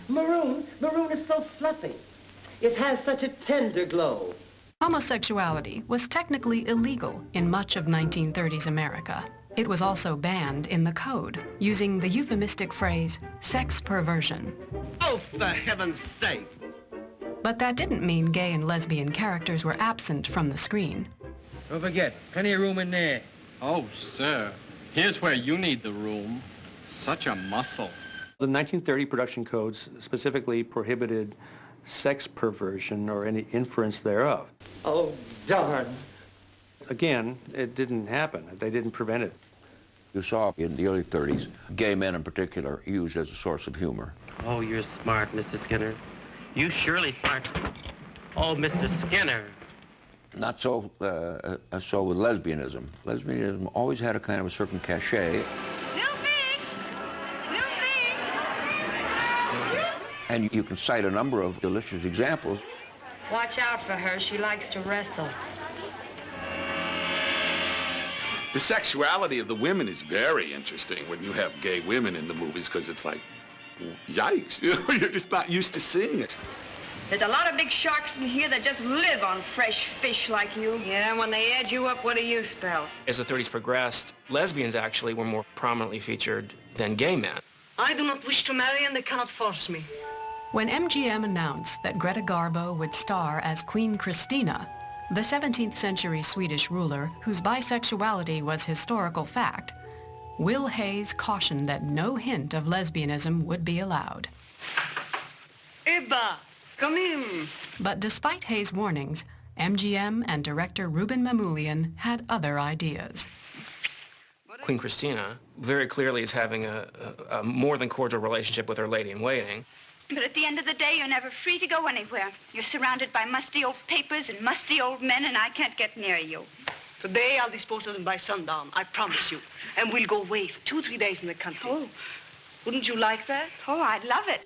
Maroon is so fluffy. It has such a tender glow. Homosexuality was technically illegal in much of 1930s America. It was also banned in the code, using the euphemistic phrase, sex perversion. Oh, for heaven's sake! But that didn't mean gay and lesbian characters were absent from the screen. Don't forget, plenty of room in there. Oh, sir, here's where you need the room. Such a muscle. The 1930 production codes specifically prohibited sex perversion or any inference thereof. Oh, darn. Again, it didn't happen. They didn't prevent it. You saw in the early 30s, gay men in particular, used as a source of humor. Oh, you're smart, Mr. Skinner. You surely smart. Oh, Mr. Skinner. Not so so with lesbianism. Lesbianism always had a kind of a certain cachet. And you can cite a number of delicious examples. Watch out for her. She likes to wrestle. The sexuality of the women is very interesting when you have gay women in the movies, because it's like, yikes, you know, you're just not used to seeing it. There's a lot of big sharks in here that just live on fresh fish like you. Yeah, when they add you up, what do you spell? As the 30s progressed, lesbians actually were more prominently featured than gay men. I do not wish to marry and they cannot force me. When MGM announced that Greta Garbo would star as Queen Christina, the 17th century Swedish ruler whose bisexuality was historical fact, Will Hayes cautioned that no hint of lesbianism would be allowed. Ebba, come in. But despite Hayes' warnings, MGM and director Ruben Mamoulian had other ideas. Queen Christina very clearly is having a more than cordial relationship with her lady-in-waiting. But at the end of the day, you're never free to go anywhere. You're surrounded by musty old papers and musty old men, and I can't get near you. Today, I'll dispose of them by sundown, I promise you. And we'll go away for 2-3 days in the country. Oh. Wouldn't you like that? Oh, I'd love it.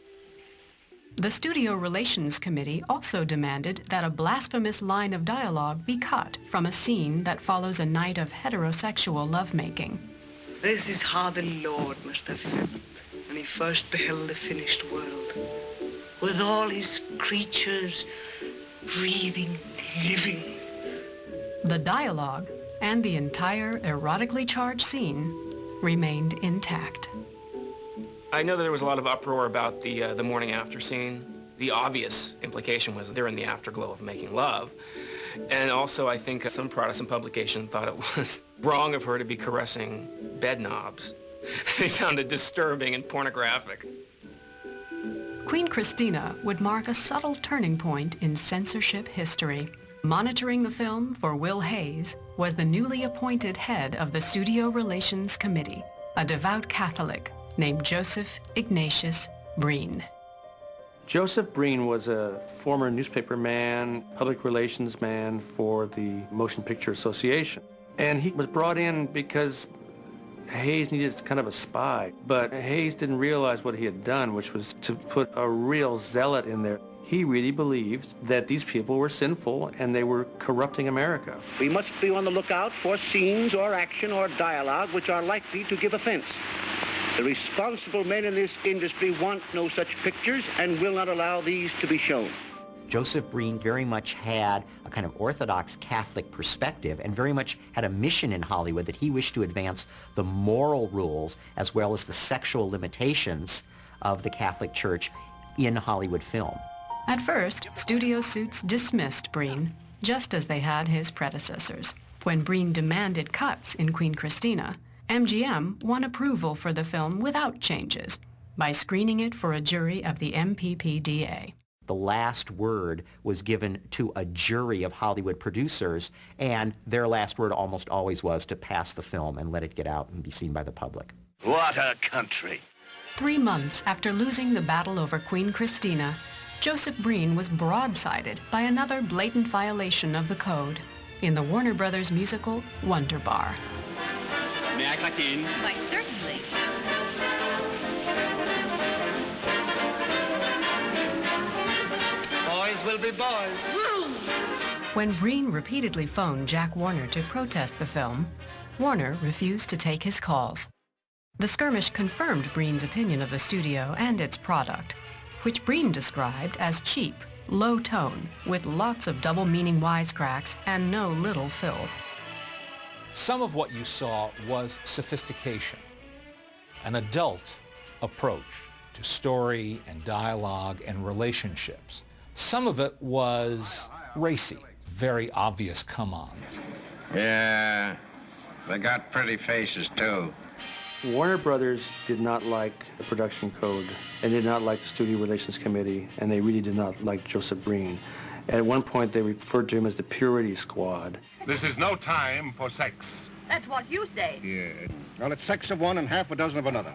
The Studio Relations Committee also demanded that a blasphemous line of dialogue be cut from a scene that follows a night of heterosexual lovemaking. This is how the Lord must have felt when he first beheld the finished world, with all his creatures breathing, living. The dialogue and the entire erotically charged scene remained intact. I know that there was a lot of uproar about the morning after scene. The obvious implication was that they're in the afterglow of making love. And also, I think some Protestant publication thought it was wrong of her to be caressing bed knobs. They found it disturbing and pornographic. Queen Christina would mark a subtle turning point in censorship history. Monitoring the film for Will Hayes was the newly appointed head of the Studio Relations Committee, a devout Catholic named Joseph Ignatius Breen. Joseph Breen was a former newspaper man, public relations man for the Motion Picture Association. And he was brought in because Hayes needed kind of a spy. But Hayes didn't realize what he had done, which was to put a real zealot in there. He really believed that these people were sinful and they were corrupting America. We must be on the lookout for scenes or action or dialogue which are likely to give offense. The responsible men in this industry want no such pictures and will not allow these to be shown. Joseph Breen very much had a kind of Orthodox Catholic perspective and very much had a mission in Hollywood that he wished to advance the moral rules as well as the sexual limitations of the Catholic Church in Hollywood film. At first, studio suits dismissed Breen, just as they had his predecessors. When Breen demanded cuts in Queen Christina, MGM won approval for the film without changes by screening it for a jury of the MPPDA. The last word was given to a jury of Hollywood producers, and their last word almost always was to pass the film and let it get out and be seen by the public. What a country! 3 months after losing the battle over Queen Christina, Joseph Breen was broadsided by another blatant violation of the code in the Warner Brothers musical Wonder Bar. May I cut in? Why, certainly. Boys will be boys. Woo! When Breen repeatedly phoned Jack Warner to protest the film, Warner refused to take his calls. The skirmish confirmed Breen's opinion of the studio and its product, which Breen described as cheap, low tone, with lots of double-meaning wisecracks and no little filth. Some of what you saw was sophistication, an adult approach to story and dialogue and relationships. Some of it was racy, very obvious come-ons. Yeah, they got pretty faces, too. Warner Brothers did not like the production code and did not like the Studio Relations Committee, and they really did not like Joseph Breen. At one point, they referred to him as the Purity Squad. This is no time for sex. That's what you say. Yeah. Well, it's sex of one and half a dozen of another.